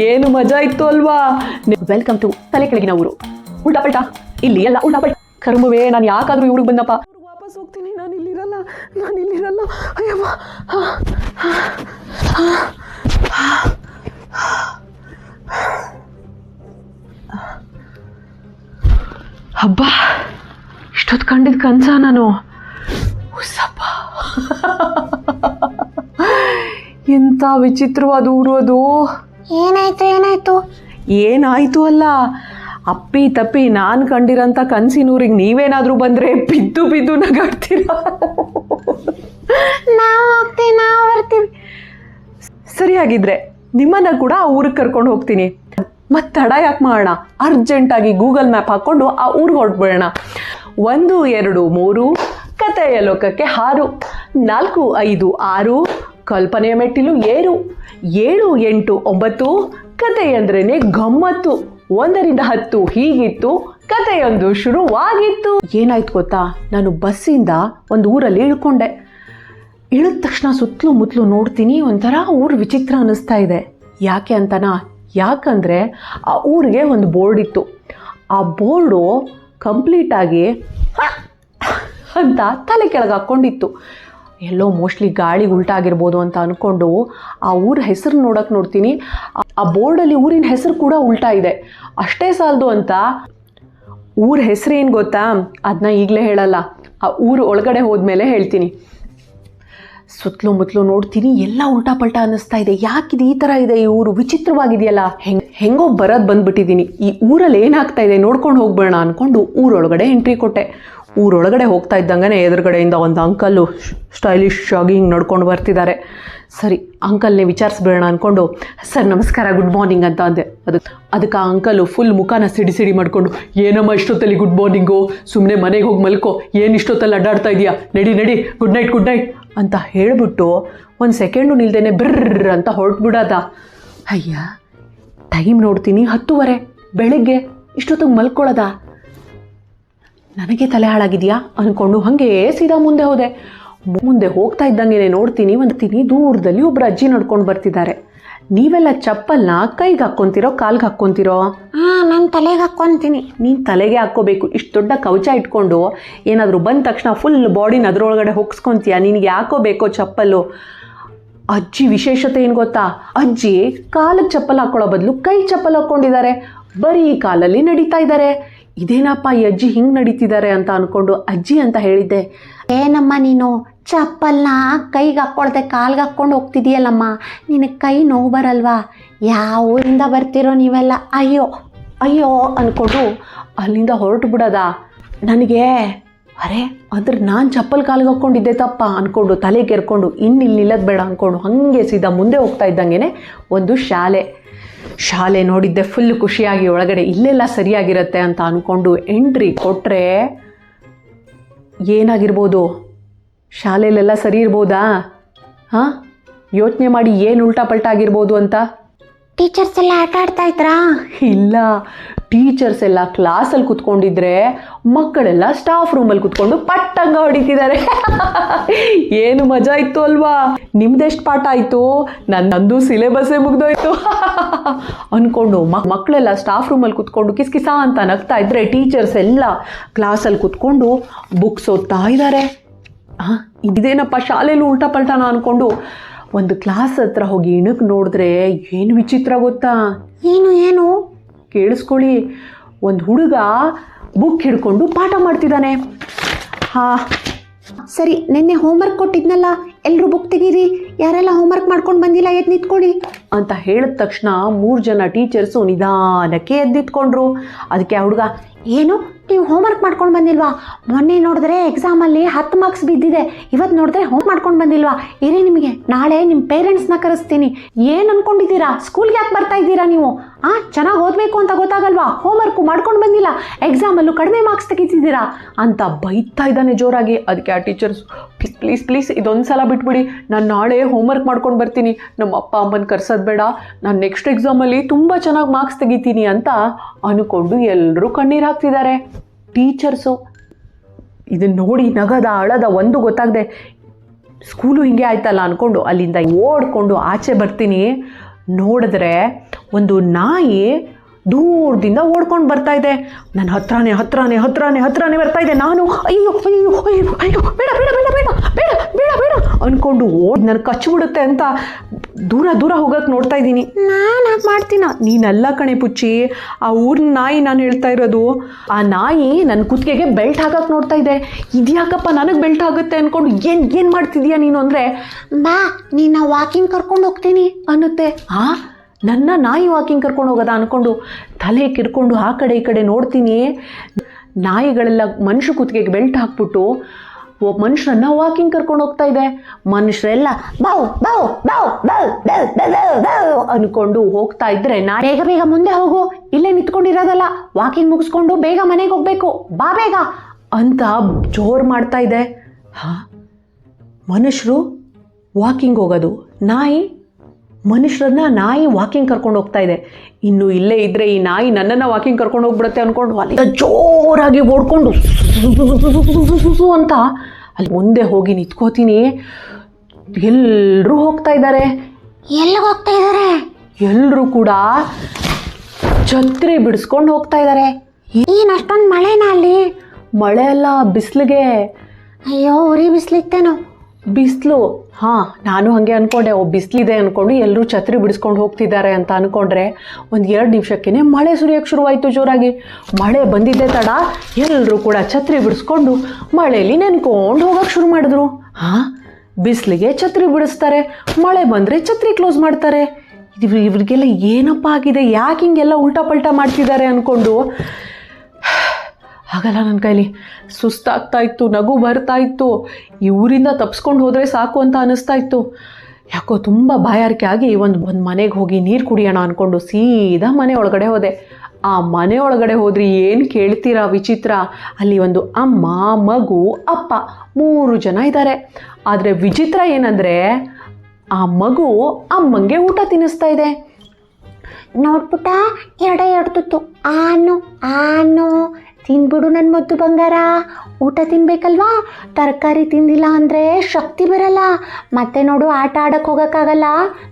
ಏನು ಮಜಾ ಇತ್ತು ಅಲ್ವಾ. ವೆಲ್ಕಮ್ ಟು ತಲೆ ಕೆಳಗಿನ ಊರು. ಉಲ್ಟಾ ಪಲ್ಟಾ ಇಲ್ಲಿ ಎಲ್ಲ ಉಲ್ಟಾ ಪಲ್ಟಾ. ಕರ್ಮವೇ, ನಾನು ಯಾಕಾದ್ರೂ ಇವ್ರಿಗೆ ಬಂದಪ್ಪ. ವಾಪಸ್ ಹೋಗ್ತೀನಿ, ನಾನು ಇಲ್ಲಿರಲ್ಲ. ಅಯ್ಯವ್ವ. ಹಬ್ಬ, ಇಷ್ಟೊತ್ತು ಕಂಡಿದ್ದ ಕನಸ ನಾನು. ಉಸಪ್ಪ, ಎಂಥ ವಿಚಿತ್ರವಾದ ಊರು ಅದು. ಏನಾಯ್ತು ಅಲ್ಲ, ಅಪ್ಪಿ ತಪ್ಪಿ ನಾನು ಕಂಡಿರೋಂಥ ಕನಸಿನೂರಿಗೆ ನೀವೇನಾದರೂ ಬಂದರೆ ಬಿದ್ದು ನಗಾಡ್ತೀರ. ನಾವು ಬರ್ತೀವಿ. ಸರಿಯಾಗಿದ್ರೆ ನಿಮ್ಮನ್ನ ಕೂಡ ಆ ಊರಿಗೆ ಕರ್ಕೊಂಡು ಹೋಗ್ತೀನಿ. ಮತ್ತೆ ತಡ ಯಾಕೆ ಮಾಡೋಣ, ಅರ್ಜೆಂಟಾಗಿ ಗೂಗಲ್ ಮ್ಯಾಪ್ ಹಾಕ್ಕೊಂಡು ಆ ಊರಿಗೆ ಹೊರಟ್ಬಿಡೋಣ. 1 2 3 ಕಥೆಯ ಲೋಕಕ್ಕೆ ಹಾರು, 4 5 6 ಕಲ್ಪನೆಯ ಮೆಟ್ಟಿಲು ಏರು, 7 8 9 ಕಥೆಯಂದ್ರೇನೆ ಗಮ್ಮತ್ತು, 1 ರಿಂದ 10 ಹೀಗಿತ್ತು ಕಥೆಯೊಂದು ಶುರುವಾಗಿತ್ತು. ಏನಾಯ್ತು ಗೊತ್ತಾ, ನಾನು ಬಸ್ಸಿಂದ ಒಂದು ಊರಲ್ಲಿ ಇಳ್ಕೊಂಡೆ. ಇಳಿದ ತಕ್ಷಣ ಸುತ್ತಲೂ ಮುತ್ತಲು ನೋಡ್ತೀನಿ, ಒಂಥರ ಊರು ವಿಚಿತ್ರ ಅನ್ನಿಸ್ತಾ ಇದೆ. ಯಾಕೆ ಅಂತನಾ, ಯಾಕಂದರೆ ಆ ಊರಿಗೆ ಒಂದು ಬೋರ್ಡ್ ಇತ್ತು. ಆ ಬೋರ್ಡು ಕಂಪ್ಲೀಟಾಗಿ ಅಂತ ತಲೆ ಕೆಳಗೆ ಹಾಕ್ಕೊಂಡಿತ್ತು. ಎಲ್ಲೋ ಮೋಸ್ಟ್ಲಿ ಗಾಳಿ ಉಲ್ಟಾಗಿರ್ಬೋದು ಅಂತ ಅಂದ್ಕೊಂಡು ಆ ಊರ ಹೆಸರು ನೋಡ್ತೀನಿ. ಆ ಬೋರ್ಡಲ್ಲಿ ಊರಿನ ಹೆಸರು ಕೂಡ ಉಲ್ಟಾ ಇದೆ. ಅಷ್ಟೇ ಸಾಲದು ಅಂತ ಊರ ಹೆಸರು ಏನು ಗೊತ್ತಾ, ಅದನ್ನ ಈಗಲೇ ಹೇಳಲ್ಲ, ಆ ಊರು ಒಳಗಡೆ ಹೋದ್ಮೇಲೆ ಹೇಳ್ತೀನಿ. ಸುತ್ತಲೂ ಮುತ್ತಲು ನೋಡ್ತೀನಿ, ಎಲ್ಲ ಉಲ್ಟಾ ಪಲ್ಟಾ ಅನ್ನಿಸ್ತಾ ಇದೆ. ಯಾಕಿದೆ ಈ ಥರ ಇದೆ ಈ ಊರು, ವಿಚಿತ್ರವಾಗಿದೆಯಲ್ಲ. ಹೆಂಗೋ ಬಂದ್ಬಿಟ್ಟಿದ್ದೀನಿ. ಈ ಊರಲ್ಲಿ ಏನಾಗ್ತಾ ಇದೆ ನೋಡ್ಕೊಂಡು ಹೋಗ್ಬೇಡ ಅಂದ್ಕೊಂಡು ಊರೊಳಗಡೆ ಎಂಟ್ರಿ ಕೊಟ್ಟೆ. ಊರೊಳಗಡೆ ಹೋಗ್ತಾ ಇದ್ದಂಗೆ ಎದುರುಗಡೆಯಿಂದ ಒಂದು ಅಂಕಲ್ಲು ಸ್ಟೈಲಿಶ್ ಆಗಿ ಹಿಂಗೆ ನಡ್ಕೊಂಡು ಬರ್ತಿದ್ದಾರೆ. ಸರಿ, ಅಂಕಲ್ನೇ ವಿಚಾರಿಸ್ಬೇಡ ಅಂದ್ಕೊಂಡು, ಸರ್ ನಮಸ್ಕಾರ, ಗುಡ್ ಮಾರ್ನಿಂಗ್ ಅಂತ ಅಂದೆ. ಅದಕ್ಕೆ ಆ ಅಂಕಲು ಫುಲ್ ಮುಖಾನ ಸಿಡಿ ಮಾಡಿಕೊಂಡು, ಏನಮ್ಮ ಇಷ್ಟೊತ್ತಲ್ಲಿ ಗುಡ್ ಮಾರ್ನಿಂಗು, ಸುಮ್ಮನೆ ಮನೆಗೆ ಹೋಗಿ ಮಲ್ಕೋ, ಏನು ಇಷ್ಟೊತ್ತಲ್ಲಿ ಅಡ್ಡಾಡ್ತಾ ಇದೆಯಾ, ನಡಿ ಗುಡ್ ನೈಟ್ ಅಂತ ಹೇಳಿಬಿಟ್ಟು 1 ಸೆಕೆಂಡು ನಿಲ್ದೇನೆ ಬ್ರರ್ ಅಂತ ಹೊರಟ್ಬಿಡೋದ. ಅಯ್ಯ, ಟೈಮ್ ನೋಡ್ತೀನಿ 10:30 ಬೆಳಗ್ಗೆ, ಇಷ್ಟೊತ್ತಿಗೆ ಮಲ್ಕೊಳ್ಳೋದ. ನನಗೆ ತಲೆ ಹಾಳಾಗಿದೆಯಾ ಅಂದ್ಕೊಂಡು ಹಾಗೆ ಸೀದಾ ಮುಂದೆ ಹೋದೆ. ಮುಂದೆ ಹೋಗ್ತಾ ಇದ್ದಂಗೆ ನೋಡ್ತೀನಿ ದೂರದಲ್ಲಿ ಒಬ್ಬರು ಅಜ್ಜಿ ನಡ್ಕೊಂಡು ಬರ್ತಿದ್ದಾರೆ. ನೀವೆಲ್ಲ ಚಪ್ಪಲ್ನ ಕೈಗೆ ಹಾಕ್ಕೊಂತೀರೋ ಕಾಲ್ಗೆ ಹಾಕ್ಕೊಂತೀರೋ? ನಾನು ತಲೆಗೆ ಹಾಕ್ಕೊತೀನಿ. ನೀನು ತಲೆಗೆ ಹಾಕ್ಕೋಬೇಕು. ಇಷ್ಟು ದೊಡ್ಡ ಕವಚ ಇಟ್ಕೊಂಡು ಏನಾದರೂ ಬಂದ ತಕ್ಷಣ ಫುಲ್ ಬಾಡಿನ ಅದರೊಳಗಡೆ ಹೊಕ್ಸ್ಕೊತೀಯ, ನಿನಗೆ ಹಾಕೋಬೇಕೋ ಚಪ್ಪಲ್ಲು. ಅಜ್ಜಿ ವಿಶೇಷತೆ ಏನು ಗೊತ್ತಾ, ಅಜ್ಜಿ ಕಾಲಿಗೆ ಚಪ್ಪಲ್ ಹಾಕ್ಕೊಳ್ಳೋ ಬದಲು ಕೈ ಚಪ್ಪಲ್ ಹಾಕ್ಕೊಂಡಿದ್ದಾರೆ, ಬರೀ ಕಾಲಲ್ಲಿ ನಡೀತಾ ಇದ್ದಾರೆ. ಇದೇನಪ್ಪ ಈ ಅಜ್ಜಿ ಹಿಂಗೆ ನಡೀತಿದ್ದಾರೆ ಅಂತ ಅಂದ್ಕೊಂಡು ಅಜ್ಜಿ ಅಂತ ಹೇಳಿದ್ದೆ. ಏನಮ್ಮ ನೀನು ಚಪ್ಪಲ್ನ ಕೈಗೆ ಹಾಕ್ಕೊಳ್ದೆ ಕಾಲ್ಗೆ ಹಾಕ್ಕೊಂಡು ಹೋಗ್ತಿದೀಯಲ್ಲಮ್ಮ, ನಿನಗೆ ಕೈ ನೋವು ಬರಲ್ವಾ? ಯಾವ ಊರಿಂದ ಬರ್ತಿರೋ ನೀವೆಲ್ಲ? ಅಯ್ಯೋ ಅಂದ್ಕೊಂಡು ಅಲ್ಲಿಂದ ಹೊರಟು ಬಿಡೋದ. ನನಗೆ ಅಂದ್ರೆ ನಾನು ಚಪ್ಪಲ್ ಕಾಲಿಗೆ ಹಾಕ್ಕೊಂಡಿದ್ದೆ ತಪ್ಪ ಅಂದ್ಕೊಂಡು ತಲೆ ಕೆರ್ಕೊಂಡು ಇಲ್ಲಿ ನಿಲ್ಲೋದು ಬೇಡ ಅಂದ್ಕೊಂಡು ಹಾಗೆ ಸೀದಾ ಮುಂದೆ ಹೋಗ್ತಾ ಇದ್ದಂಗೆ ಒಂದು ಶಾಲೆ ನೋಡಿದ್ದೆ. ಫುಲ್ ಖುಷಿಯಾಗಿ ಒಳಗಡೆ ಇಲ್ಲೆಲ್ಲ ಸರಿಯಾಗಿರುತ್ತೆ ಅಂತ ಅಂದ್ಕೊಂಡು ಎಂಟ್ರಿ ಕೊಟ್ಟರೆ ಏನಾಗಿರ್ಬೋದು, ಶಾಲೆಯಲ್ಲೆಲ್ಲ ಸರಿ ಇರ್ಬೋದಾ? ಯೋಚನೆ ಮಾಡಿ ಏನು ಉಲ್ಟಾ ಪಲ್ಟಾ ಆಗಿರ್ಬೋದು ಅಂತ. ಟೀಚರ್ಸ್ ಎಲ್ಲ ಆಟ ಆಡ್ತಾ ಇದ್ರಾ? ಇಲ್ಲ, ಟೀಚರ್ಸ್ ಎಲ್ಲ ಕ್ಲಾಸಲ್ಲಿ ಕೂತ್ಕೊಂಡಿದ್ರೆ ಮಕ್ಕಳೆಲ್ಲ ಸ್ಟಾಫ್ ರೂಮಲ್ಲಿ ಕೂತ್ಕೊಂಡು ಪಟ್ಟಂಗ ಹೊಡಿತಿದ್ದಾರೆ. ಏನು ಮಜಾ ಇತ್ತು ಅಲ್ವಾ? ನಿಮ್ದೆಷ್ಟು ಪಾಠ ಆಯಿತು? ನಂದು ಸಿಲೆಬಸ್ಸೇ ಮುಗ್ದೋಯ್ತು ಅಂದ್ಕೊಂಡು ಮಕ್ಕಳೆಲ್ಲ ಸ್ಟಾಫ್ ರೂಮಲ್ಲಿ ಕೂತ್ಕೊಂಡು ಕಿಸ್ಕಿಸ ಅಂತ ನಗ್ತಾ ಇದ್ರೆ ಟೀಚರ್ಸ್ ಎಲ್ಲ ಕ್ಲಾಸಲ್ಲಿ ಕೂತ್ಕೊಂಡು ಬುಕ್ಸ್ ಓದ್ತಾ ಇದ್ದಾರೆ. ಇದೇನಪ್ಪ ಶಾಲೆಯಲ್ಲಿ ಉಲ್ಟಾ ಪಲ್ಟಾನ ಅಂದ್ಕೊಂಡು ಒಂದು ಕ್ಲಾಸ್ ಹತ್ರ ಹೋಗಿ ಇಣಕ್ಕೆ ನೋಡಿದ್ರೆ ಏನು ವಿಚಿತ್ರ ಗೊತ್ತಾ? ಏನು ಕೇಳಿಸ್ಕೊಳ್ಳಿ. ಒಂದು ಹುಡುಗ ಬುಕ್ ಹಿಡ್ಕೊಂಡು ಪಾಠ ಮಾಡ್ತಿದ್ದಾನೆ. ಸರಿ, ನಿನ್ನೆ ಹೋಮ್ವರ್ಕ್ ಕೊಟ್ಟಿದ್ನಲ್ಲ, ಎಲ್ಲರೂ ಬುಕ್ ತೆಗೀರಿ, ಯಾರೆಲ್ಲ ಹೋಮ್ವರ್ಕ್ ಮಾಡ್ಕೊಂಡು ಬಂದಿಲ್ಲ ಎದ್ದು ನಿಂತ್ಕೊಳ್ಳಿ ಅಂತ ಹೇಳಿದ ತಕ್ಷಣ 3 ಜನ ಟೀಚರ್ಸು ನಿಧಾನಕ್ಕೆ ಎದ್ದಿತ್ಕೊಂಡ್ರು. ಅದಕ್ಕೆ ಆ ಹುಡುಗ, ಏನು ನೀವು ಹೋಮ್ವರ್ಕ್ ಮಾಡ್ಕೊಂಡು ಬಂದಿಲ್ವಾ? ಮೊನ್ನೆ ನೋಡಿದ್ರೆ ಎಕ್ಸಾಮಲ್ಲಿ 10 ಮಾರ್ಕ್ಸ್ ಬಿದ್ದಿದೆ, ಇವತ್ತು ನೋಡಿದ್ರೆ ಹೋಮ್ ಮಾಡ್ಕೊಂಡು ಬಂದಿಲ್ವಾ? ಇರಿ, ನಿಮಗೆ ನಾಳೆ ನಿಮ್ಮ ಪೇರೆಂಟ್ಸ್ನ ಕರೆಸ್ತೀನಿ. ಏನು ಅಂದ್ಕೊಂಡಿದ್ದೀರಾ? ಸ್ಕೂಲ್ಗೆ ಯಾಕೆ ಬರ್ತಾ ಇದ್ದೀರಾ ನೀವು? ಚೆನ್ನಾಗಿ ಓದಬೇಕು ಅಂತ ಗೊತ್ತಾಗಲ್ವಾ? ಹೋಮ್ವರ್ಕು ಮಾಡ್ಕೊಂಡು ಬಂದಿಲ್ಲ, ಎಕ್ಸಾಮಲ್ಲೂ ಕಡಿಮೆ ಮಾರ್ಕ್ಸ್ ತೆಗಿತಿದ್ದೀರಾ ಅಂತ ಬೈತಾ ಇದ್ದಾನೆ ಜೋರಾಗಿ. ಅದಕ್ಕೆ ಆ ಟೀಚರ್ಸ್, ಪ್ಲೀಸ್ ಇದೊಂದು ಸಲ ಬಿಟ್ಬಿಡಿ, ನಾನು ನಾಳೆ ಹೋಮ್ವರ್ಕ್ ಮಾಡ್ಕೊಂಡು ಬರ್ತೀನಿ, ನಮ್ಮ ಅಪ್ಪ ಅಮ್ಮನ ಕರ್ಸೋದು ಬೇಡ, ನಾನು ನೆಕ್ಸ್ಟ್ ಎಕ್ಸಾಮಲ್ಲಿ ತುಂಬ ಚೆನ್ನಾಗಿ ಮಾರ್ಕ್ಸ್ ತೆಗಿತೀನಿ ಅಂತ ಅಂದ್ಕೊಂಡು ಎಲ್ಲರೂ ಕಣ್ಣೀರು ಹಾಕ್ತಿದ್ದಾರೆ. ಟೀಚರ್ಸು ಇದನ್ನು ನೋಡಿ ನಗದ ಅಳದ ಒಂದು ಗೊತ್ತಾಗದೆ ಸ್ಕೂಲು ಹಿಂಗೆ ಆಯ್ತಲ್ಲ ಅಂದ್ಕೊಂಡು ಅಲ್ಲಿಂದ ಓಡ್ಕೊಂಡು ಆಚೆ ಬರ್ತೀನಿ. ನೋಡಿದ್ರೆ ಒಂದು ನಾಯಿ ದೂರದಿಂದ ಓಡ್ಕೊಂಡು ಬರ್ತಾ ಇದೆ. ನನ್ನ ಹತ್ರನೇ ಬರ್ತಾ ಇದೆ. ನಾನು ಅಯ್ಯೋ ಅಯ್ಯೋ ಅಯ್ಯೋ ಅಯ್ಯೋ ಬೇಡ ಬೇಡ ಬೇಡ ಬೇಡ ಬೇಡ ಬೇಡ ಬೇಡ ಅಂದ್ಕೊಂಡು ನನಗೆ ಕಚ್ಚಿಬಿಡುತ್ತೆ ಅಂತ ದೂರ ಹೋಗಕ್ಕೆ ನೋಡ್ತಾ ಇದ್ದೀನಿ. ನಾನು ಹಾಗೆ ಮಾಡ್ತೀನ? ನೀನಲ್ಲ ಕಣೆ ಪುಚ್ಚಿ, ಆ ಊರಿನ ನಾಯಿ ನಾನು ಹೇಳ್ತಾ ಇರೋದು. ಆ ನಾಯಿ ನನ್ನ ಕುತ್ತಿಗೆಗೆ ಬೆಲ್ಟ್ ಹಾಕಕ್ಕೆ ನೋಡ್ತಾ ಇದೆ. ಇದ್ಯಾಕಪ್ಪ ನನಗೆ ಬೆಲ್ಟ್ ಆಗುತ್ತೆ ಅಂದ್ಕೊಂಡು ಏನು ಮಾಡ್ತಿದ್ಯಾ ನೀನು ಅಂದರೆ, ಬಾ ನಿನ್ನ ವಾಕಿಂಗ್ ಕರ್ಕೊಂಡು ಹೋಗ್ತೀನಿ ಅನ್ನುತ್ತೆ. ನನ್ನ ನಾಯಿ ವಾಕಿಂಗ್ ಕರ್ಕೊಂಡು ಹೋಗೋದ ಅಂದ್ಕೊಂಡು ತಲೆ ಕಿರ್ಕೊಂಡು ಆ ಕಡೆ ಈ ಕಡೆ ನೋಡ್ತೀನಿ. ನಾಯಿಗಳೆಲ್ಲ ಮನುಷ್ಯ ಕುತ್ತಿಗೆಗೆ ಬೆಲ್ಟ್ ಹಾಕ್ಬಿಟ್ಟು ಒಬ್ಬ ಮನುಷ್ಯರನ್ನ ವಾಕಿಂಗ್ ಕರ್ಕೊಂಡು ಹೋಗ್ತಾ ಇದೆ. ಮನುಷ್ಯರೆಲ್ಲ ಬೌ ಬೌ ಬೌ ಬೌ ಬೌ ಬೌ ಅಂದ್ಕೊಂಡು ಹೋಗ್ತಾ ಇದ್ರೆ, ಬೇಗ ಬೇಗ ಮುಂದೆ ಹೋಗು, ಇಲ್ಲೇ ನಿಂತ್ಕೊಂಡಿರೋದಲ್ಲ, ವಾಕಿಂಗ್ ಮುಗಿಸ್ಕೊಂಡು ಬೇಗ ಮನೆಗೆ ಹೋಗ್ಬೇಕು, ಬಾ ಬೇಗ ಅಂತ ಜೋರು ಮಾಡ್ತಾ ಇದೆ. ಮನುಷ್ಯರು ವಾಕಿಂಗ್ ಹೋಗೋದು, ಮನುಷ್ಯರನ್ನ ನಾಯಿ ವಾಕಿಂಗ್ ಕರ್ಕೊಂಡು ಹೋಗ್ತಾ ಇದೆ. ಇನ್ನು ಇಲ್ಲೇ ಇದ್ದರೆ ಈ ನಾಯಿ ನನ್ನನ್ನು ವಾಕಿಂಗ್ ಕರ್ಕೊಂಡು ಹೋಗ್ಬಿಡುತ್ತೆ ಅಂದ್ಕೊಂಡು ಅಲ್ಲಿಂದ ಜೋರಾಗಿ ಓಡ್ಕೊಂಡು ಅಂತ ಅಲ್ಲಿ ಮುಂದೆ ಹೋಗಿ ನಿಂತ್ಕೋತೀನಿ. ಎಲ್ಲರೂ ಹೋಗ್ತಾ ಇದ್ದಾರೆ. ಎಲ್ಲಿಗೆ ಹೋಗ್ತಾ ಇದ್ದಾರೆ? ಎಲ್ಲರೂ ಕೂಡ ಛತ್ರಿ ಬಿಡಿಸ್ಕೊಂಡು ಹೋಗ್ತಾ ಇದ್ದಾರೆ. ಏನು ಅಷ್ಟೊಂದು ಮಳೆನಾ ಅಲ್ಲಿ? ಮಳೆ ಅಲ್ಲ, ಬಿಸಿಲಿಗೆ. ಅಯ್ಯೋ, ಉರಿ ಬಿಸಿಲಿತ್ತೇನೋ? ಬಿಸಿಲು. ನಾನು ಹಾಗೆ ಅಂದ್ಕೊಂಡೆ, ಬಿಸಿಲಿದೆ ಅಂದ್ಕೊಂಡು ಎಲ್ಲರೂ ಛತ್ರಿ ಬಿಡಿಸ್ಕೊಂಡು ಹೋಗ್ತಿದ್ದಾರೆ ಅಂತ ಅಂದ್ಕೊಂಡ್ರೆ 1-2 ನಿಮಿಷಕ್ಕೇ ಮಳೆ ಸುರಿಯೋಕ್ಕೆ ಶುರುವಾಯಿತು ಜೋರಾಗಿ. ಮಳೆ ಬಂದಿದ್ದೆ ತಡ ಎಲ್ಲರೂ ಕೂಡ ಛತ್ರಿ ಬಿಡಿಸ್ಕೊಂಡು ಮಳೆಯಲ್ಲಿ ನೆನ್ಕೊಂಡು ಹೋಗೋಕ್ಕೆ ಶುರು ಮಾಡಿದ್ರು. ಬಿಸಿಲಿಗೆ ಛತ್ರಿ ಬಿಡಿಸ್ತಾರೆ, ಮಳೆ ಬಂದರೆ ಛತ್ರಿ ಕ್ಲೋಸ್ ಮಾಡ್ತಾರೆ. ಇವ್ರಿಗೆಲ್ಲ ಏನಪ್ಪ ಆಗಿದೆ, ಯಾಕೆ ಹಿಂಗೆಲ್ಲ ಉಲ್ಟಾ ಪಲ್ಟಾ ಮಾಡ್ತಿದ್ದಾರೆ ಅಂದ್ಕೊಂಡು ಹಾಗಲ್ಲ, ನನ್ನ ಕೈಲಿ ಸುಸ್ತಾಗ್ತಾ ಇತ್ತು, ನಗು ಬರ್ತಾ ಇತ್ತು. ಈ ಊರಿಂದ ತಪ್ಸ್ಕೊಂಡು ಹೋದರೆ ಸಾಕು ಅಂತ ಅನ್ನಿಸ್ತಾ ಇತ್ತು. ಯಾಕೋ ತುಂಬ ಬಾಯಾರಿಕೆ ಆಗಿ ಒಂದು ಮನೆಗೆ ಹೋಗಿ ನೀರು ಕುಡಿಯೋಣ ಅಂದ್ಕೊಂಡು ಸೀದಾ ಮನೆ ಒಳಗಡೆ ಹೋದೆ. ಆ ಮನೆ ಒಳಗಡೆ ಹೋದ್ರಿ ಏನು ಕೇಳ್ತೀರಾ ವಿಚಿತ್ರ, ಅಲ್ಲಿ ಒಂದು ಅಮ್ಮ, ಮಗು, ಅಪ್ಪ 3 ಜನ ಇದ್ದಾರೆ. ಆದರೆ ವಿಚಿತ್ರ ಏನಂದರೆ, ಆ ಮಗು ಅಮ್ಮಂಗೆ ಊಟ ತಿನ್ನಿಸ್ತಾ ಇದೆ. ನೋಡ್ಬಿಟ್ಟ, 2 ತುತ್ತು ಆನು ತಿನ್ಬಿಡು ನನ್ನ ಮುದ್ದು ಬಂಗಾರ. ಊಟ ತಿನ್ಬೇಕಲ್ವಾ? ತರಕಾರಿ ತಿಂದಿಲ್ಲ ಅಂದರೆ ಶಕ್ತಿ ಬರಲ್ಲ. ಮತ್ತೆ ನೋಡು, ಆಟ ಆಡಕ್ಕೆ ಹೋಗೋಕ್ಕಾಗಲ್ಲ.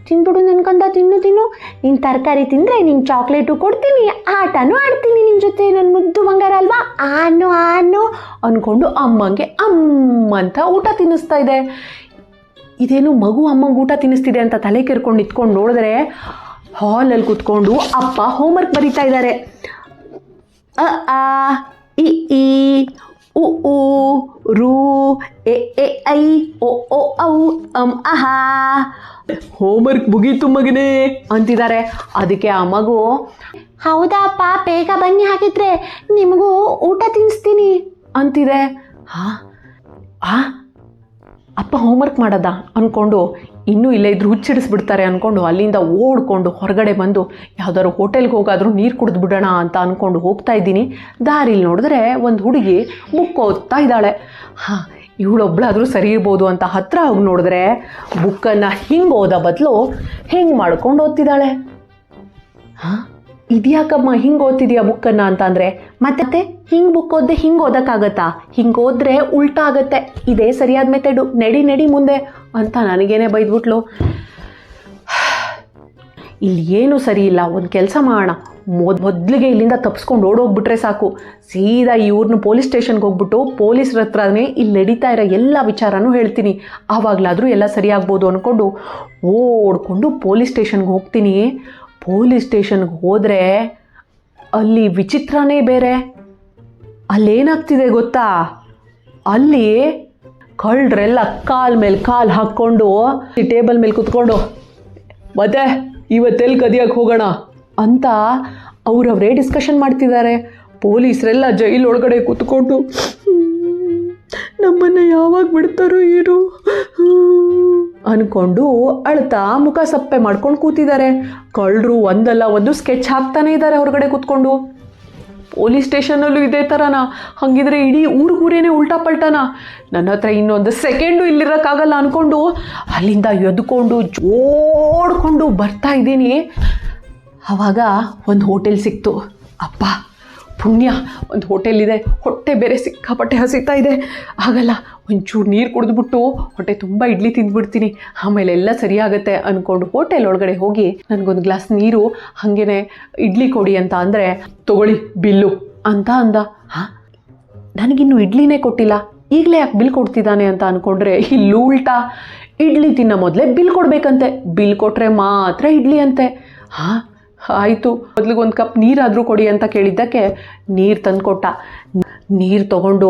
ತಿನ್ಬಿಡು ನನ್ಗಂದ, ತಿನ್ನು. ನೀನು ತರಕಾರಿ ತಿಂದರೆ ನಿಂಗೆ ಚಾಕ್ಲೇಟು ಕೊಡ್ತೀನಿ, ಆಟನೂ ಆಡ್ತೀನಿ ನಿನ್ನ ಜೊತೆ, ನನ್ನ ಮುದ್ದು ಬಂಗಾರ ಅಲ್ವಾ? ಆನು ಅಂದ್ಕೊಂಡು ಅಮ್ಮಂಗೆ ಅಂತ ಊಟ ತಿನ್ನಿಸ್ತಾ ಇದೆ. ಇದೇನು ಮಗು ಅಮ್ಮಂಗೆ ಊಟ ತಿನ್ನಿಸ್ತಿದೆ ಅಂತ ತಲೆ ಕೆರ್ಕೊಂಡು ನಿಂತ್ಕೊಂಡು ನೋಡಿದ್ರೆ, ಹಾಲಲ್ಲಿ ಕೂತ್ಕೊಂಡು ಅಪ್ಪ ಹೋಮ್ವರ್ಕ್ ಬರೀತಾ ಇದ್ದಾರೆ. ಅ ಇ ಈ ಉ ಊ ರು ಎ ಎ ಐ ಒ ಓ ಔ ಅಂ ಅಹ. ಹೋಮ್ವರ್ಕ್ ಮುಗೀತು ಮಗನೇ ಅಂತಿದ್ದಾರೆ. ಅದಕ್ಕೆ ಆ ಮಗು, ಹೌದಾ ಅಪ್ಪ, ಬೇಗ ಬನ್ನಿ, ಹಾಗಿದ್ರೆ ನಿಮಗೂ ಊಟ ತಿನ್ನಿಸ್ತೀನಿ ಅಂತಿದೆ. ಅಪ್ಪ ಹೋಮ್ವರ್ಕ್ ಮಾಡೋದ ಅಂದ್ಕೊಂಡು, ಇನ್ನೂ ಇಲ್ಲೇ ಇದ್ರು ಹುಚ್ಚಿಡಿಸ್ಬಿಡ್ತಾರೆ ಅಂದ್ಕೊಂಡು ಅಲ್ಲಿಂದ ಓಡ್ಕೊಂಡು ಹೊರಗಡೆ ಬಂದು ಯಾವುದಾದ್ರು ಹೋಟೆಲ್ಗೆ ಹೋಗಾದರೂ ನೀರು ಕುಡಿದು ಬಿಡೋಣ ಅಂತ ಅಂದ್ಕೊಂಡು ಹೋಗ್ತಾ ಇದ್ದೀನಿ. ದಾರಿಲಿ ನೋಡಿದ್ರೆ ಒಂದು ಹುಡುಗಿ ಬುಕ್ ಓದ್ತಾ ಇದ್ದಾಳೆ. ಇವಳೊಬ್ಳಾದರೂ ಸರಿ ಇರ್ಬೋದು ಅಂತ ಹತ್ರ ಹೋಗಿ ನೋಡಿದ್ರೆ, ಬುಕ್ಕನ್ನು ಹಿಂಗೆ ಓದೋ ಬದಲು ಹಿಂಗೆ ಮಾಡ್ಕೊಂಡು ಓದ್ತಿದ್ದಾಳೆ. ಇದ್ಯಾಕಮ್ಮ ಹಿಂಗೆ ಓದ್ತಿದ್ಯಾ ಬುಕ್ಕನ್ನು ಅಂತ ಅಂದರೆ, ಮತ್ತೆ ಹಿಂಗೆ ಬುಕ್ ಓದ್ದೆ ಹಿಂಗೆ ಓದೋಕ್ಕಾಗತ್ತಾ? ಹಿಂಗೆ ಓದ್ರೆ ಉಲ್ಟಾ ಆಗತ್ತೆ, ಇದೇ ಸರಿಯಾದ ಮೆಥಡು, ನಡಿ ಮುಂದೆ ಅಂತ ನನಗೇನೆ ಬೈದ್ಬಿಟ್ಲು. ಇಲ್ಲಿ ಏನೂ ಸರಿ ಇಲ್ಲ, ಒಂದು ಕೆಲಸ ಮಾಡೋಣ, ಮೊದಲಿಗೆ ಇಲ್ಲಿಂದ ತಪ್ಪಿಸ್ಕೊಂಡು ಓಡೋಗ್ಬಿಟ್ರೆ ಸಾಕು. ಸೀದಾ ಇವ್ರನ್ನ ಪೊಲೀಸ್ ಸ್ಟೇಷನ್ಗೆ ಹೋಗ್ಬಿಟ್ಟು ಪೊಲೀಸ್ರ ಹತ್ರನೇ ಇಲ್ಲಿ ನಡೀತಾ ಇರೋ ಎಲ್ಲ ವಿಚಾರನೂ ಹೇಳ್ತೀನಿ, ಆವಾಗಲಾದರೂ ಎಲ್ಲ ಸರಿಯಾಗ್ಬೋದು ಅಂದ್ಕೊಂಡು ಓಡ್ಕೊಂಡು ಪೊಲೀಸ್ ಸ್ಟೇಷನ್ಗೆ ಹೋಗ್ತೀನಿ. ಪೊಲೀಸ್ ಸ್ಟೇಷನ್ಗೆ ಹೋದರೆ ಅಲ್ಲಿ ವಿಚಿತ್ರನೇ ಬೇರೆ. ಅಲ್ಲೇನಾಗ್ತಿದೆ ಗೊತ್ತಾ, ಅಲ್ಲಿ ಕಳ್ಳರೆಲ್ಲ ಕಾಲ್ ಮೇಲೆ ಕಾಲು ಹಾಕ್ಕೊಂಡು ಟೇಬಲ್ ಮೇಲೆ ಕುತ್ಕೊಂಡು, ಮತ್ತೆ ಇವತ್ತೆಲ್ಲಿ ಕದಿಯಕ್ಕೆ ಹೋಗೋಣ ಅಂತ ಅವರವರೇ ಡಿಸ್ಕಷನ್ ಮಾಡ್ತಿದ್ದಾರೆ. ಪೊಲೀಸರೆಲ್ಲ ಜೈಲೊಳಗಡೆ ಕೂತ್ಕೊಂಡು ನಮ್ಮನ್ನು ಯಾವಾಗ ಬಿಡ್ತಾರೋ ಏನು ಅಂದ್ಕೊಂಡು ಅಳ್ತಾ ಮುಖ ಸಪ್ಪೆ ಮಾಡ್ಕೊಂಡು ಕೂತಿದ್ದಾರೆ. ಕಳ್ಳರು ಒಂದಲ್ಲ ಒಂದು ಸ್ಕೆಚ್ ಹಾಕ್ತಾನೆ ಇದ್ದಾರೆ ಹೊರಗಡೆ ಕೂತ್ಕೊಂಡು. ಪೊಲೀಸ್ ಸ್ಟೇಷನಲ್ಲೂ ಇದೇ ಥರನಾ? ಹಾಗಿದ್ರೆ ಇಡೀ ಊರಿಗೂರೇನೆ ಉಲ್ಟಾ ಪಲ್ಟಾನ? ನನ್ನ ಹತ್ರ ಇನ್ನೊಂದು ಸೆಕೆಂಡು ಇಲ್ಲಿರೋಕ್ಕಾಗಲ್ಲ ಅಂದ್ಕೊಂಡು ಅಲ್ಲಿಂದ ಎದ್ಕೊಂಡು ಓಡ್ಕೊಂಡು ಬರ್ತಾ ಇದ್ದೀನಿ. ಆವಾಗ ಒಂದು ಹೋಟೆಲ್ ಸಿಕ್ತು. ಅಪ್ಪ ಪುಣ್ಯ, ಒಂದು ಹೋಟೆಲ್ ಇದೆ, ಹೊಟ್ಟೆ ಬೇರೆ ಸಿಕ್ಕಾಪಟ್ಟೆ ಹಸಿತಾ ಇದೆ. ಆಗಲ್ಲ, ಒಂಚೂರು ನೀರು ಕುಡಿದ್ಬಿಟ್ಟು ಹೊಟ್ಟೆ ತುಂಬ ಇಡ್ಲಿ ತಿಂದ್ಬಿಡ್ತೀನಿ, ಆಮೇಲೆ ಎಲ್ಲ ಸರಿಯಾಗತ್ತೆ ಅಂದ್ಕೊಂಡು ಹೋಟೆಲ್ ಒಳಗಡೆ ಹೋಗಿ ನನಗೊಂದು ಗ್ಲಾಸ್ ನೀರು ಹಾಗೇನೆ ಇಡ್ಲಿ ಕೊಡಿ ಅಂತ ಅಂದರೆ ತಗೊಳ್ಳಿ ಬಿಲ್ಲು ಅಂತ ಅಂದ. ಹಾಂ, ನನಗಿನ್ನು ಇಡ್ಲಿನೇ ಕೊಟ್ಟಿಲ್ಲ, ಈಗಲೇ ಯಾಕೆ ಬಿಲ್ ಕೊಡ್ತಿದ್ದಾನೆ ಅಂತ ಅಂದ್ಕೊಂಡ್ರೆ ಇಲ್ಲಿ ಉಲ್ಟಾ ಇಡ್ಲಿ ತಿನ್ನೋ ಮೊದಲೇ ಬಿಲ್ ಕೊಡಬೇಕಂತೆ, ಬಿಲ್ ಕೊಟ್ಟರೆ ಮಾತ್ರ ಇಡ್ಲಿ ಅಂತೆ. ಹಾಂ ಆಯಿತು, ಮೊದಲಿಗೆ ಒಂದು ಕಪ್ ನೀರಾದರೂ ಕೊಡಿ ಅಂತ ಕೇಳಿದ್ದಕ್ಕೆ ನೀರು ತಂದು ಕೊಟ್ಟ. ನೀರು ತಗೊಂಡು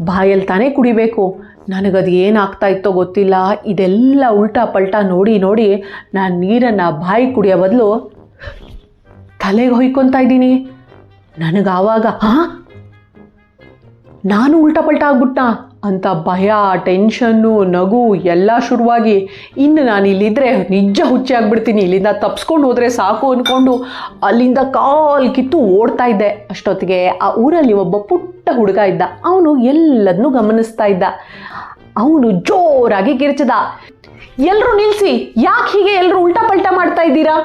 ಬಾಯಲ್ಲಿ ತಾನೇ ಕುಡಿಬೇಕು, ನನಗದು ಏನಾಗ್ತಾ ಇತ್ತೋ ಗೊತ್ತಿಲ್ಲ, ಇದೆಲ್ಲ ಉಲ್ಟಾ ಪಲ್ಟಾ ನೋಡಿ ನೋಡಿ ನಾನು ನೀರನ್ನು ಬಾಯಿ ಕುಡಿಯೋ ಬದಲು ತಲೆಗೆ ಹೊಯ್ಕೊತಾ ಇದ್ದೀನಿ. ನನಗಾವಾಗ ಹಾಂ ನಾನು ಉಲ್ಟಾ ಪಲ್ಟಾ ಆಗ್ಬಿಟ್ಟ ಅಂತ ಭಯ, ಟೆನ್ಷನ್ನು, ನಗು ಎಲ್ಲ ಶುರುವಾಗಿ ಇನ್ನು ನಾನು ಇಲ್ಲಿದ್ದರೆ ನಿಜ ಹುಚ್ಚಿ ಆಗ್ಬಿಡ್ತೀನಿ, ಇಲ್ಲಿಂದ ತಪ್ಸ್ಕೊಂಡು ಹೋದರೆ ಸಾಕು ಅಂದ್ಕೊಂಡು ಅಲ್ಲಿಂದ ಕಾಲು ಕಿತ್ತು ಓಡ್ತಾ ಇದ್ದೆ. ಅಷ್ಟೊತ್ತಿಗೆ ಆ ಊರಲ್ಲಿ ಒಬ್ಬ ಪುಟ್ಟ ಹುಡುಗ ಇದ್ದ. ಅವನು ಎಲ್ಲದನ್ನೂ ಗಮನಿಸ್ತಾ ಇದ್ದ. ಅವನು ಜೋರಾಗಿ ಕಿರ್ಚಿದ, ಎಲ್ಲರೂ ನಿಲ್ಲಿಸಿ, ಯಾಕೆ ಹೀಗೆ ಎಲ್ಲರೂ ಉಲ್ಟಾ ಪಲ್ಟಾ ಮಾಡ್ತಾ ಇದ್ದೀರಾ,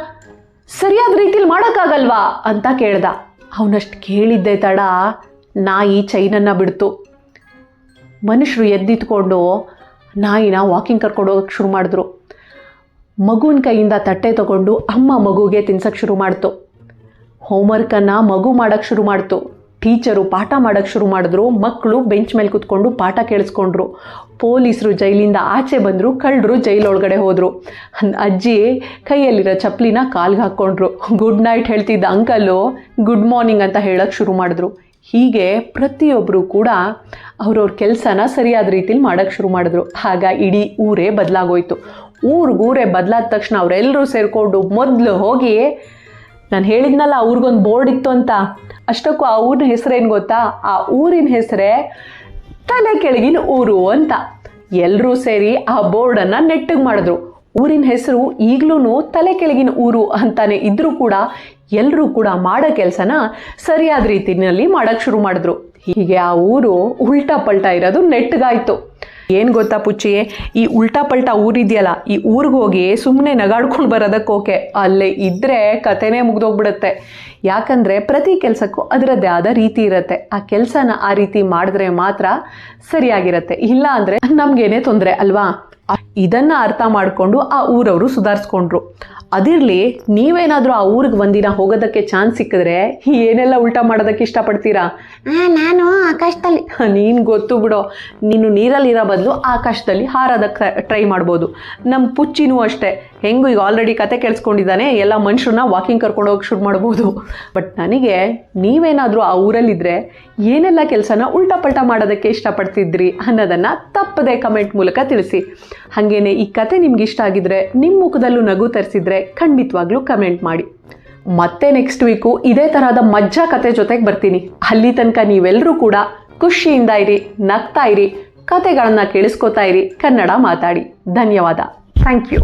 ಸರಿಯಾದ ರೀತಿಲಿ ಮಾಡೋಕ್ಕಾಗಲ್ವಾ ಅಂತ ಕೇಳ್ದ. ಅವನಷ್ಟು ಕೇಳಿದ್ದೆ ತಡ ನಾಯಿ ಚೈನನ್ನು ಬಿಡ್ತು. ಮನುಷ್ಯರು ಎದ್ದಿತ್ಕೊಂಡು ನಾಯಿನ ವಾಕಿಂಗ್ ಕರ್ಕೊಂಡು ಹೋಗೋಕ್ಕೆ ಶುರು ಮಾಡಿದ್ರು. ಮಗುವಿನ ಕೈಯಿಂದ ತಟ್ಟೆ ತಗೊಂಡು ಅಮ್ಮ ಮಗುಗೆ ತಿನ್ಸೋಕ್ಕೆ ಶುರು ಮಾಡ್ತು. ಹೋಮ್ವರ್ಕನ್ನು ಮಗು ಮಾಡೋಕ್ಕೆ ಶುರು ಮಾಡ್ತು. ಟೀಚರು ಪಾಠ ಮಾಡೋಕ್ಕೆ ಶುರು ಮಾಡಿದ್ರು. ಮಕ್ಕಳು ಬೆಂಚ್ ಮೇಲೆ ಕೂತ್ಕೊಂಡು ಪಾಠ ಕೇಳಿಸ್ಕೊಂಡ್ರು. ಪೊಲೀಸರು ಜೈಲಿಂದ ಆಚೆ ಬಂದರು, ಕಳ್ಳರು ಜೈಲೊಳಗಡೆ ಹೋದರು. ಅಜ್ಜಿ ಕೈಯಲ್ಲಿರೋ ಚಪ್ಪಲಿನ ಕಾಲ್ಗೆ ಹಾಕ್ಕೊಂಡ್ರು. ಗುಡ್ ನೈಟ್ ಹೇಳ್ತಿದ್ದ ಅಂಕಲ್ಲು ಗುಡ್ ಮಾರ್ನಿಂಗ್ ಅಂತ ಹೇಳೋಕ್ಕೆ ಶುರು ಮಾಡಿದ್ರು. ಹೀಗೆ ಪ್ರತಿಯೊಬ್ಬರು ಕೂಡ ಅವ್ರವ್ರ ಕೆಲಸನ ಸರಿಯಾದ ರೀತಿಲಿ ಮಾಡೋಕ್ಕೆ ಶುರು ಮಾಡಿದ್ರು. ಆಗ ಇಡೀ ಊರೇ ಬದಲಾಗೋಯ್ತು. ಊರೇ ಬದಲಾದ ತಕ್ಷಣ ಅವರೆಲ್ಲರೂ ಸೇರಿಕೊಂಡು ಮೊದಲು ಹೋಗಿ, ನಾನು ಹೇಳಿದ್ನಲ್ಲ ಅವ್ರಿಗೊಂದು ಬೋರ್ಡ್ ಇತ್ತು ಅಂತ, ಅಷ್ಟಕ್ಕೂ ಆ ಊರಿನ ಹೆಸರೇನು ಗೊತ್ತಾ? ಆ ಊರಿನ ಹೆಸರೇ ತಲೆ ಕೆಳಗಿನ ಊರು ಅಂತ. ಎಲ್ಲರೂ ಸೇರಿ ಆ ಬೋರ್ಡನ್ನು ನೆಟ್ಟಿಗೆ ಮಾಡಿದ್ರು. ಊರಿನ ಹೆಸರು ಈಗಲೂ ತಲೆ ಕೆಳಗಿನ ಊರು ಅಂತಾನೆ ಇದ್ರೂ ಕೂಡ ಎಲ್ಲರೂ ಕೂಡ ಮಾಡೋ ಕೆಲಸನ ಸರಿಯಾದ ರೀತಿಯಲ್ಲಿ ಮಾಡೋಕ್ಕೆ ಶುರು ಮಾಡಿದ್ರು. ಹೀಗೆ ಆ ಊರು ಉಲ್ಟಾ ಪಲ್ಟಾ ಇರೋದು ನೆಟ್ಟಗಾಯ್ತು. ಏನು ಗೊತ್ತಾ ಪುಚ್ಚಿ, ಈ ಉಲ್ಟಾ ಪಲ್ಟಾ ಊರಿದೆಯಲ್ಲ, ಈ ಊರಿಗೆ ಹೋಗಿ ಸುಮ್ಮನೆ ನಗಾಡ್ಕೊಂಡು ಬರೋದಕ್ಕೆ ಓಕೆ, ಅಲ್ಲೇ ಇದ್ದರೆ ಕತೆನೇ ಮುಗ್ದೋಗ್ಬಿಡುತ್ತೆ. ಯಾಕಂದರೆ ಪ್ರತಿ ಕೆಲಸಕ್ಕೂ ಅದರದ್ದೇ ಆದ ರೀತಿ ಇರುತ್ತೆ. ಆ ಕೆಲಸನ ಆ ರೀತಿ ಮಾಡಿದ್ರೆ ಮಾತ್ರ ಸರಿಯಾಗಿರುತ್ತೆ, ಇಲ್ಲ ಅಂದರೆ ನಮಗೇನೆ ತೊಂದರೆ ಅಲ್ವಾ? ಇದನ್ನು ಅರ್ಥ ಮಾಡಿಕೊಂಡು ಆ ಊರವರು ಸುಧಾರಿಸ್ಕೊಂಡ್ರು. ಅದಿರಲಿ, ನೀವೇನಾದರೂ ಆ ಊರಿಗೆ ಒಂದಿನ ಹೋಗೋದಕ್ಕೆ ಚಾನ್ಸ್ ಸಿಕ್ಕಿದ್ರೆ ಏನೆಲ್ಲ ಉಲ್ಟಾ ಮಾಡೋದಕ್ಕೆ ಇಷ್ಟಪಡ್ತೀರಾ? ನಾನು ಆಕಾಶದಲ್ಲಿ. ನೀನು ಗೊತ್ತು ಬಿಡೋ, ನೀನು ನೀರಲ್ಲಿರೋ ಬದಲು ಆಕಾಶದಲ್ಲಿ ಹಾರೋದಕ್ಕೆ ಟ್ರೈ ಮಾಡ್ಬೋದು. ನಮ್ಮ ಪುಚ್ಚಿನೂ ಅಷ್ಟೇ, ಹೆಂಗೂ ಈಗ ಆಲ್ರೆಡಿ ಕತೆ ಕೇಳಿಸ್ಕೊಂಡಿದ್ದಾನೆ, ಎಲ್ಲ ಮನುಷ್ಯರನ್ನ ವಾಕಿಂಗ್ ಕರ್ಕೊಂಡು ಹೋಗಿ ಶುರು ಮಾಡ್ಬೋದು. ಬಟ್ ನನಗೆ ನೀವೇನಾದರೂ ಆ ಊರಲ್ಲಿದ್ದರೆ ಏನೆಲ್ಲ ಕೆಲಸನ ಉಲ್ಟಾ ಪಲ್ಟಾ ಮಾಡೋದಕ್ಕೆ ಇಷ್ಟಪಡ್ತಿದ್ರಿ ಅನ್ನೋದನ್ನು ತಪ್ಪದೆ ಕಮೆಂಟ್ ಮೂಲಕ ತಿಳಿಸಿ. ಹಾಗೇನೆ ಈ ಕತೆ ನಿಮ್ಗೆ ಇಷ್ಟ ಆಗಿದ್ರೆ, ನಿಮ್ಮ ಮುಖದಲ್ಲೂ ನಗು ತರಿಸಿದ್ರೆ ಖಂಡಿತವಾಗ್ಲೂ ಕಮೆಂಟ್ ಮಾಡಿ. ಮತ್ತೆ ನೆಕ್ಸ್ಟ್ ವೀಕು ಇದೇ ತರಹದ ಮಜ್ಜಾ ಕತೆ ಜೊತೆಗೆ ಬರ್ತೀನಿ. ಅಲ್ಲಿ ತನಕ ನೀವೆಲ್ಲರೂ ಕೂಡ ಖುಷಿಯಿಂದ ಇರಿ, ನಗ್ತಾ ಇರಿ, ಕತೆಗಳನ್ನು ಕೇಳಿಸ್ಕೊತಾ ಇರಿ, ಕನ್ನಡ ಮಾತಾಡಿ. ಧನ್ಯವಾದ. Thank you.